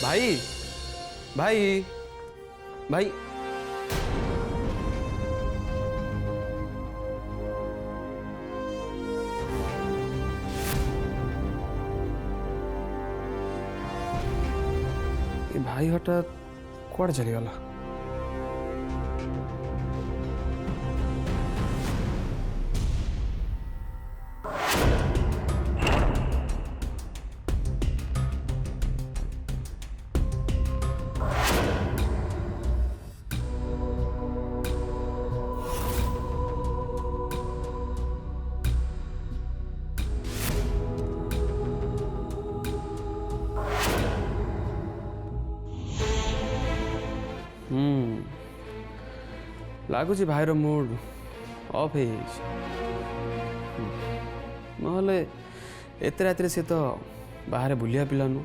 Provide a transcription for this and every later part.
भाई भाई भाई भाई हठात कुआड़े चलीगला। लगुच भाईर मूड ऑफ नहले एते रात से तो बाहर बुलिया पिला नु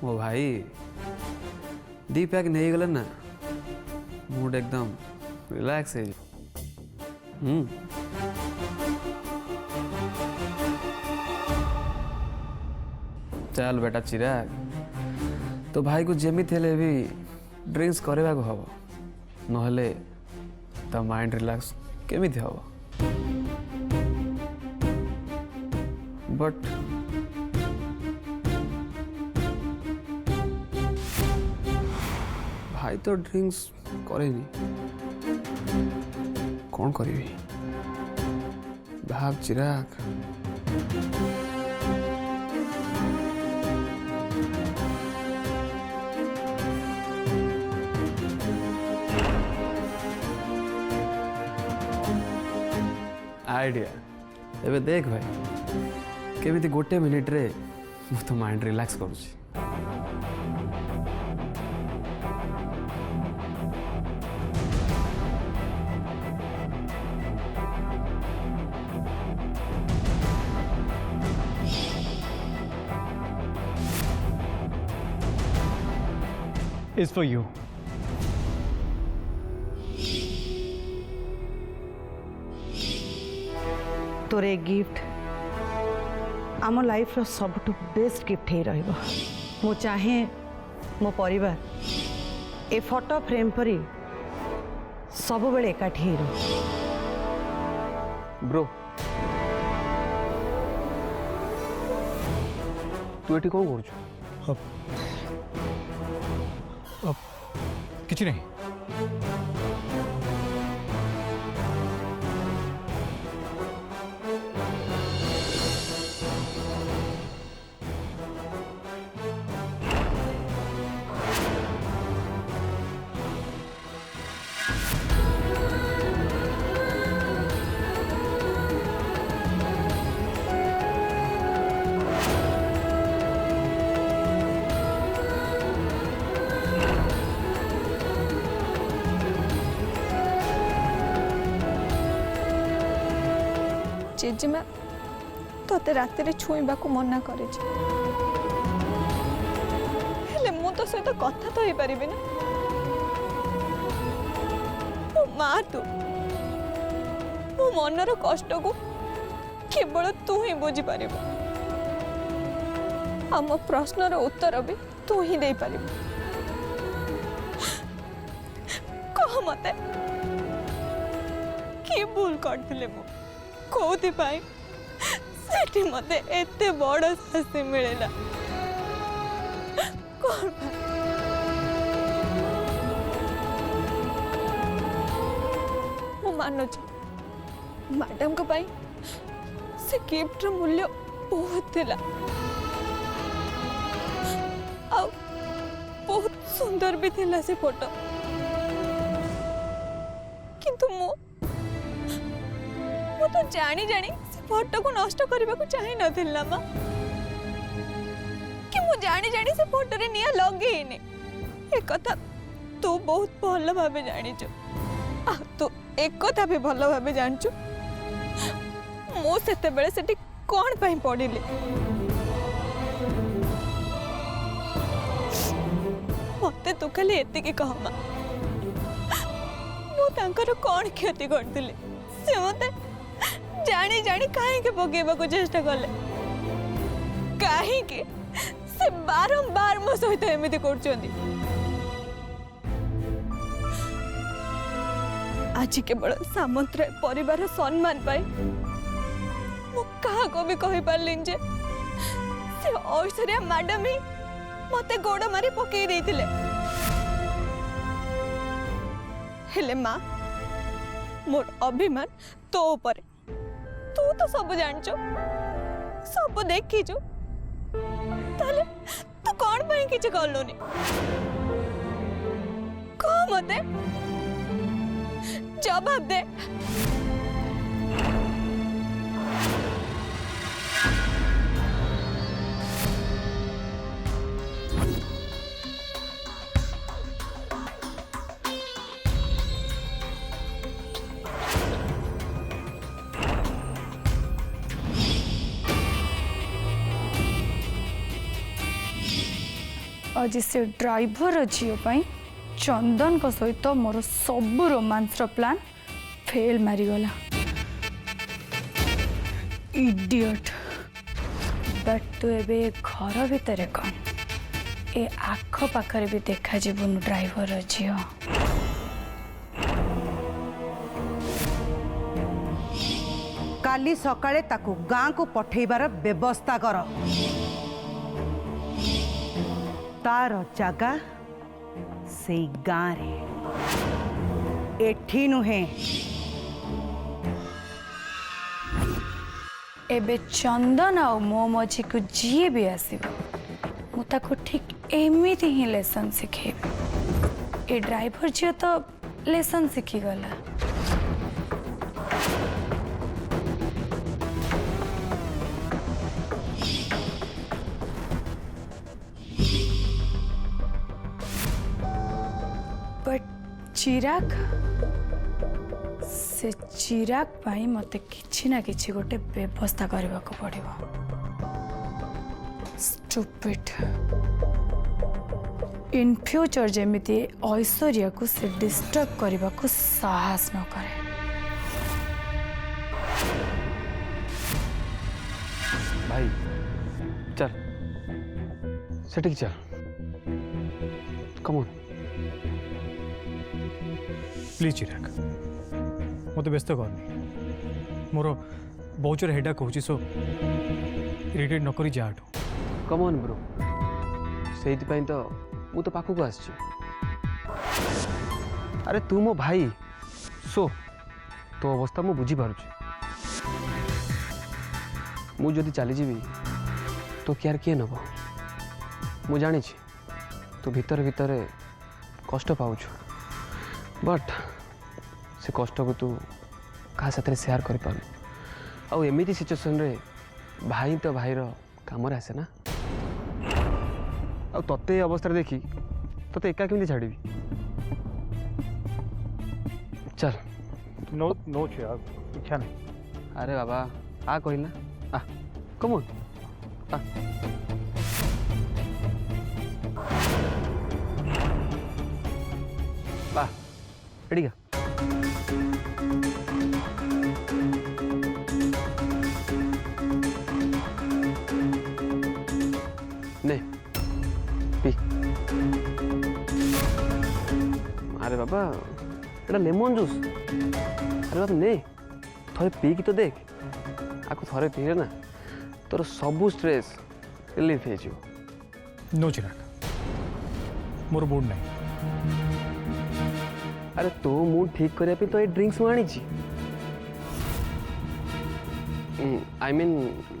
मो भाई दी पैक नहीं गले ना मूड एकदम रिलैक्स है। चल बेटा चिराग तो भाई को जेमी थे भी ड्रिंक्स करवा को हम नहले तो माइंड रिलैक्स केमिति हम बट भाई तो ड्रिंक्स करेनी कौन करी भाग चिराग। आइडिया एबे देख भाई केमिति गोटे मिनिट रे मु तो माइंड रिलैक्स करूची। Is for you. तोरे गिफ्ट आम लाइफ रो सबुठ बेस्ट गिफ्ट ही रहिबो। मो चाहे मो परिवार ए फोटो फ्रेम परी सब बेले एकाठी ही रहो। ब्रो तू एटी कौन कर किसी नहीं जेजेमा तोते राति रे छुईबा को मना करे मु तो सहित कथा तो ही पारिबे ना ओ मां तू मो मनर कष्ट को केवल तू ही बुझी पारिबो आम प्रश्नर उत्तर भी तू ही दे पारिबो। कह मते कि भूल करथिले मु कोथि पाई सेठी मते एते बड़ शास्ति मिलेला कौन मु मानुच मैडम को पाई से गिफ्ट मूल्य बहुत थिला आ बहुत सुंदर भी थिला से फोटो किंतु मु तो जानी जानी से फोटो को नष्ट करबा को चाहि नथिला मा कि मु जानी जानी से फोटो रे निया लगेइनी ए कथा तू बहुत भल भाबे जानी छु आ तू एक कथा भी भल भाबे जान छु मु सेते बेले सेठी कोन पई पडिले मते तू खाली एते के कहमा मु तांकर कोन क्षति करथिले से मते जानी जानी कहीं के पकेबा को चेष्टा कले कहीं के से बारंबार मो सहित एमिति करछंदी। आज केवल सामंतराय परिवार सम्मान पाई मु कहा को भी कहि पारलिन जे से ऐश्वर्या मैडम ही मते गोड़ मारी पकई देथिले। हेले माँ मोर अभिमान तो ऊपर तू तो सब जानचो सब देखीचो ताले तू कौन पाई किछ करलोनी को मते जवाब दे। आज से ड्राइवर झील चंदन को सहित मोर सब रोमांस प्लान फेल मारीगला। इडियट बट तू एबे घर भितर कौन ए आख पाखरे भी देखा जीवन ड्राइवर झील। काली सकाळे ताकू गाँ को पठेबार व्यवस्था कर। तार जगह से गाँ रे एठी नुहे। एबे चंदन आ मो मझी को जी भी आसीबो मु ताको ठीक एमिति ही लेसन सिखेबी। ए ड्राइवर झील तो लेसन सिखी गला। बट चिराग से चिराग पाई मते किछि ना किछि गोटे व्यवस्था करबा को पड़िबो। स्टूपिड इन फ्यूचर जेमिति ऐश्वर्या को से डिस्टर्ब करबा को साहस न करे। भाई चल सेटिक चल कम ऑन। प्लीज चिराग मत व्यस्त करनी मोर बहुत जोर हेडाक हो सो इरिटेट नक जाटू। कम ऑन ब्रो सेइथिपाई तो मु तो पाखु को आछि। अरे तू मो भाई सो तो अवस्था मु बुझी पारुछि। मु जदि चली जीवी तो केयर किए नब मु जानी तू भितर भितर कष्ट पाउछु बट से कष्ट को तू क्या साथ शेयर कर पार आउ एमिति सिचुएशन रे भाई तो भाईर काम आसे ना। आउ तते अवस्था देखी तते एका केमती छाड़ी चल। नो नो चिराग इच्छा नहीं। अरे बाबा आ कहना आ कम ऑन आ। बा रेडी का ने पी। अरे बाबा एटा लेमन जूस। अरे बाबा ने थोड़े पी की तो देख आपको थोड़े पीले ना तोर सबू स्ट्रेस रिलीफ हो। नो चिराग मोर मूड नहीं। अरे तो मूड ठीक करने तो ये ड्रिंक्स मु आनी आई मीन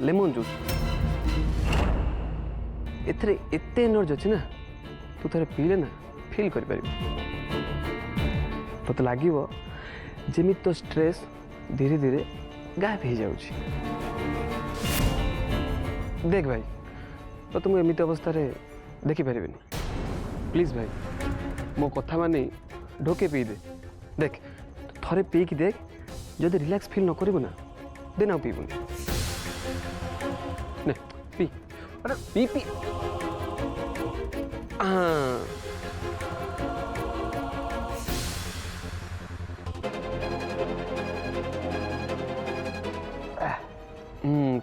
लेमन जूस एथरे एते एनर्जी अच्छी ना तू थे पीले ना फील कर तो लगे जमी तो स्ट्रेस धीरे धीरे गायब हो जाऊँ। देख भाई तो तुम एमती अवस्था देखिपारे प्लीज भाई मो कथा मानी ढोके पी दे। देख थरे पी की देख जदि रिलैक्स फील न करू ना देन आउ पीबुनी ने पी। अरे पी पी हाँ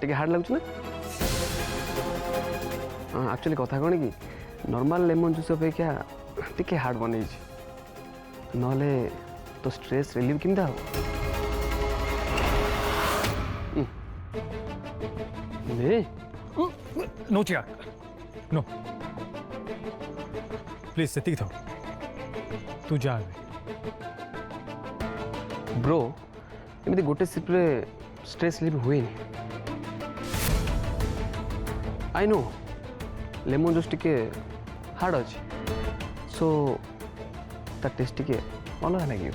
टे हार्ड लगुच ना एक्चुअली कथा कौन कि नॉर्मल लेमन जूस अपेक्षा टिके हार्ड बन नले तो स्ट्रेस रिलीव केमता हो ने नो चिराग नो प्लीज से था तू जा ब्रो एमती गोटे सिप्रे स्ट्रेस रिलीव हुए आई नो लेमन जूस टिके हार्ड अच्छे सो ता टेस्ट टिके अलग लगे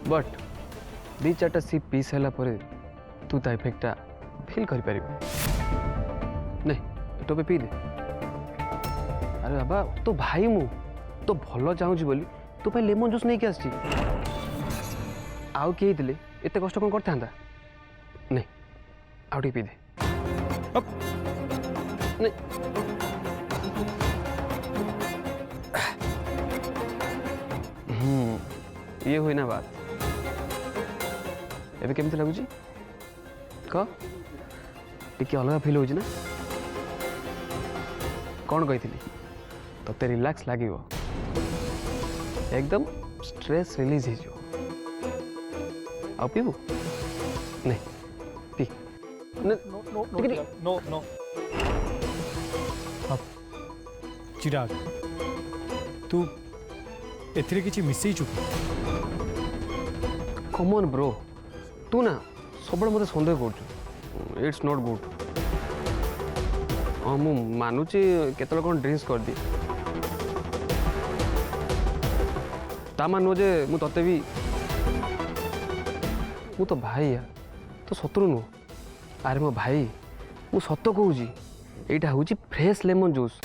बट दी चार्टा सिप पी सारा तू ता इफेक्टा फील कर नहीं तो पे पी दे अरे बाबा तो भाई मु तो भल चाहूँ बोली तू पे लेमन जूस नहीं आसी आउ किए एत कष्ट कौन करता नहीं आउ टे पी दे नहीं ये हुई ना बात एबे केमती लगुच कह टिके अलग फिल हो ना कौन कही ते रिलैक्स लगे एकदम स्ट्रेस रिलीज हो पीबू नहीं पी नो नो चिराग तू एथिरे किछि मिसई चुकी कमन ब्रो तू ना सब मत सन्देह कर इट्स नॉट गुड हाँ मु मानुची केतल कौन ड्रिंक्स कर दी ता मान जे मु तते भी मु तो भाई यार तो शत्रु नुह अरे मो भाई मु सत कहूँ यहाँ हूँ फ्रेश लेमन जूस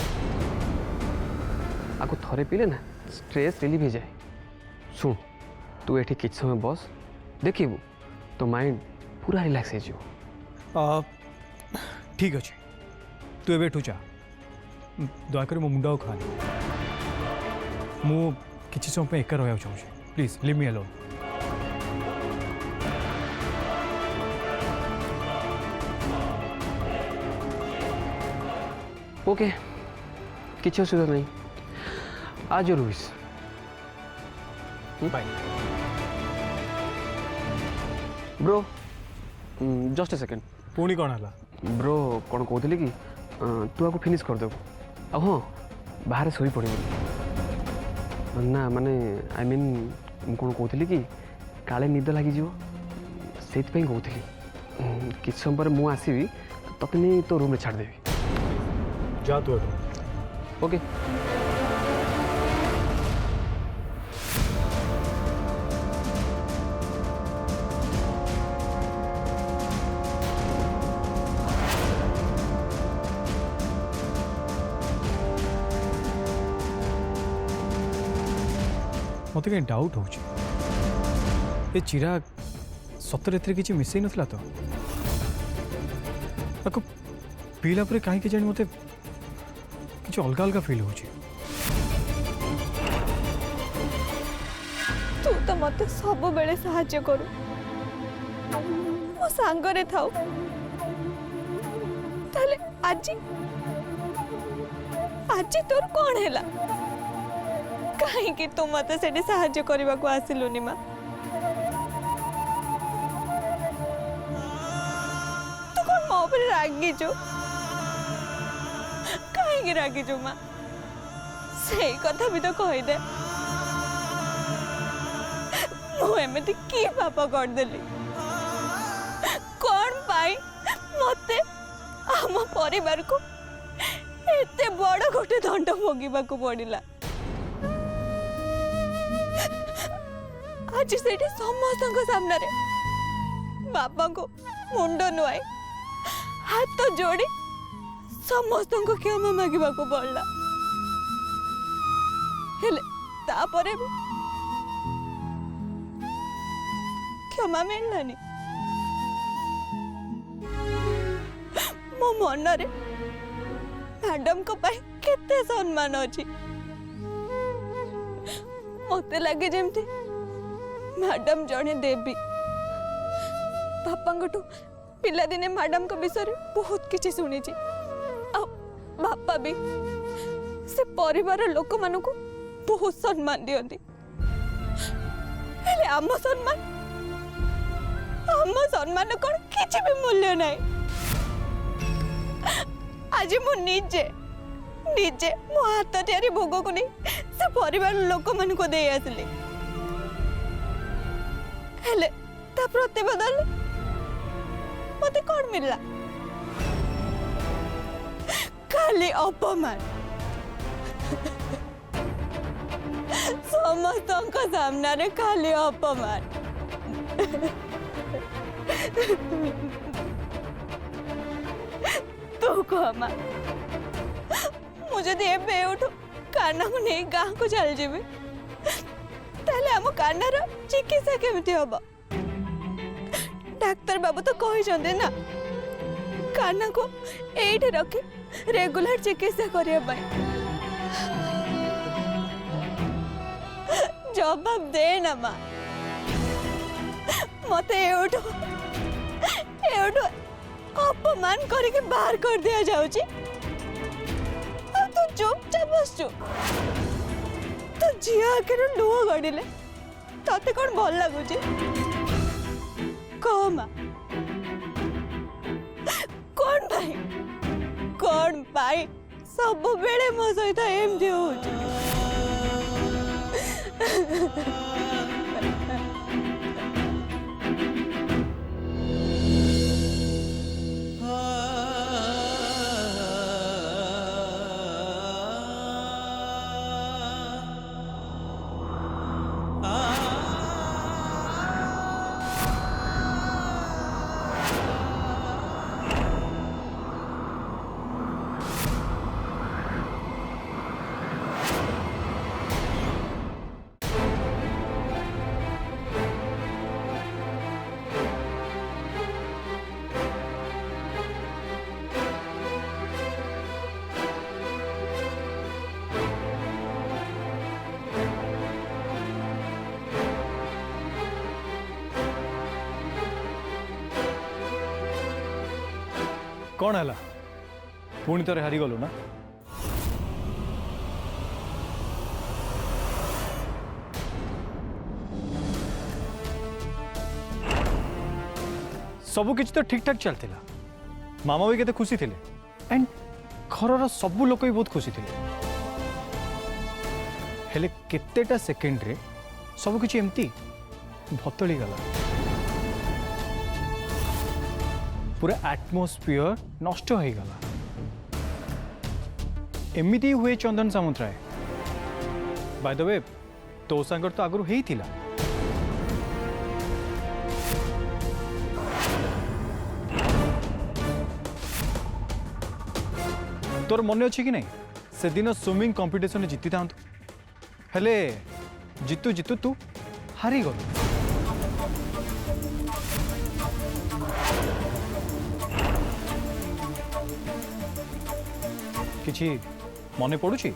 आपको थरे पीले ना स्ट्रेस रिलीव हो जाए शुण तू ये कि समय बस देखू तो माइंड पूरा रिलैक्स हो ठीक अच्छे तू एठू जा दयाक मो मुंडा खानी मु किसी समय एका रहा चाहूँ please leave me alone okay किसी असुविधा नहीं आज your wish bye bro just a second पुणी कौन है ब्रो कौन कहते कि तू आपको फिनिश करदेबू हाँ बाहर शोई पड़े ना माने आई मीन कौन कहती कि काले निद लग से कहती कि समय पर मुझे आसबि तते नहीं तो रूम में छाड़देवी जा तू ओके मत कहीं डाउट हो चिराग सतरे किसी मिसई नथिला तो आपको पीला पर कहीं जानी मत किसी अलग अलग फिल हो तू तो मत सब बेले साहाଯ୍य करू मो सांगरे थाउ ताले आजी आजी तोर कौन हैला कहीं कि तू मत से साहाଯ୍य करने को आसिलुनी माँ तू कौन मो पर रागी जो कहीं रागी जो माँ सही कथा भी तो कहीदे मुझे की पाप करदेली कौन पाई मते आम परिवार को एते बड़ गोटे दंड भोगवा को पड़िला आज से समस्त सामने बापा को मुंड नुआई हाथ जोड़ी समस्त को क्षमा मांगवा को पड़ला हेले तापरे भी क्षमा मिललानी मो मन रे मैडम को पाई केते सम्मान अछि मते लगे जेमती मैडम जड़े देवी पापा पिला दिने मैडम को विषय बहुत किसी शुणी बापा भी से परिवार लोक मान को बहुत सम्मान दियंती हेले आम सम्मान कौन किसी भी मूल्य नहीं। आज मु निजे निजे मो हाथ तैयारी भोग को नहीं से परिवार लोक मान को दे आसली हेले ता प्रतिबदल मते कौन मिलला खाली अपमान समस्त सामना रे खाली अपमान तू कह मुझे एबे उठ काना को नहीं गाँ को चल जीवी ताले आम कानार चिकित्सा केमती हम डाक्तर बाबू तो कही ना काना को एठी रखी रेगुलर चिकित्सा करने जवाब दे ना माँ मत अपमान करके बाहर कर दिया जाउची तू चुपचाप बसचु तो झिया आखिर लुह गड़िले तते कौन भल लगुच कह माँ कौन भाई सब बेले मो सहित एमती होउची कौन है पुणी थे हारी गलु ना सब किसी तो ठीक ठाक चलता मामा भी केते खुशी थे एंड घर सब लोग भी बहुत खुशी थे हेले केतेटा सेकेंड रे सब किसी एमती भतली गला पूरा एटमोस्फियर नष्ट हो गला एमती हुए चंदन सामुंतराय बाय द वे तो सांगर तो आगु ही थिला तोर मन अच्छी कि नहीं से दिन स्विमिंग कंपटीशन जीति था हेले जितु जितु तू हारी गलु किछि मने पड़ुछि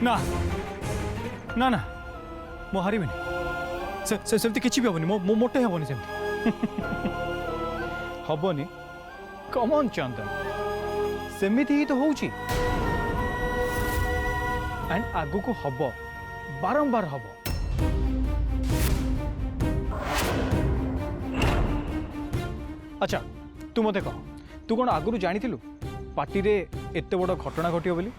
ना ना ना मो हारिबे से सेमती किछि भी हबनी मो मोटे हबनी सेमती हबनी कम ऑन चंदन सेमिति ही तो होउछि एंड आगु को हब बारंबार हब अच्छा तू मते कह तू कौन आगु जानी पार्टी रे एते बड़ घटना घटियो बोली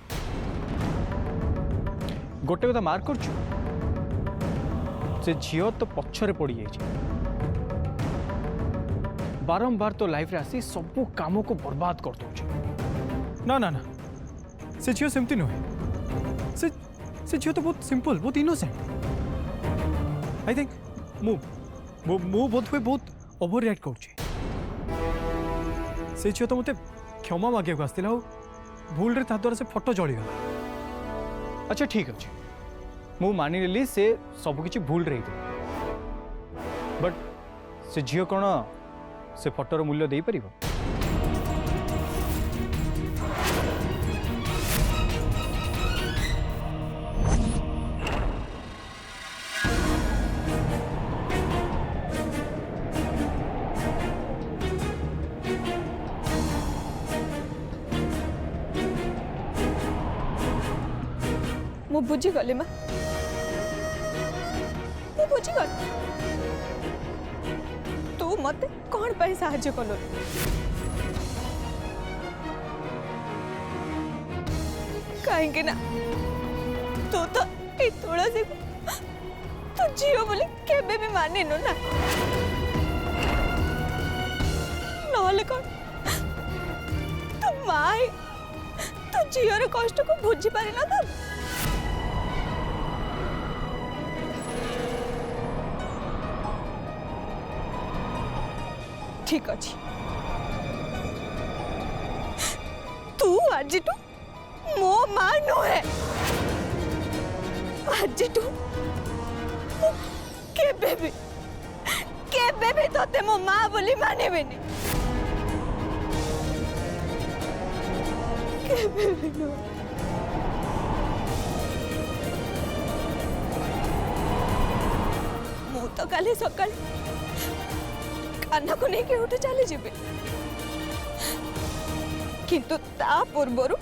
गोटे कथा मार्क करछु से झियो तो पछरे पड़ी जाइए बारंबार तो लाइफ रे आसी सब काम को बर्बाद कर दो ना ना ना से झियो सेमती नुहे से झियो तो बहुत सिंपल बहुत इनोसेंट आई थिंक मु बहुत हुए बहुत ओवर रिएक्ट कर से झियो तो मते क्षमा मागे को आस्तिला भूल रे ता द्वारा से फोटो जली गला अच्छा ठीक अच्छे मु मानि लेली से सब किछि भूल रही थी बट से झियो कौन से फोटोर मूल्य दे परिबो मु बुझीगली माँ मु बुझीगली तू मत कौन पाई साहाଯ୍य कलु कहीं ना तू तो ए तुलसी तू झील बोली केबे भी मानिनु ना नहले कौन तू माई तू झीर कष्ट को बुझी पारि न था ठीक अच्छे तू आज मो मां नुहे आज केबे भी तोते मो मां बोली मानेबेनी केबे भी नुहे मु तो काली सकाल कान्हा को नहीं के उठे चली जीवे किंतु ता पूर्वरु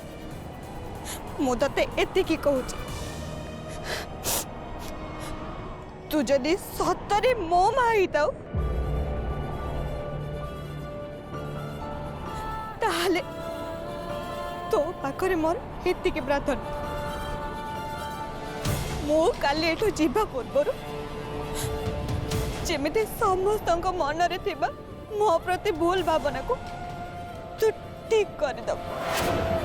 मु तते एतिकी कहूची तू जदि सतरे मो माई ताऊ ताहले तो पाखरे मोर एतिकी प्रार्थना मु काली एठो जीवा पूर्वरु जेमिति समस्त मन रे थिबा मो प्रति भूल भावना को तू ठीक कर दब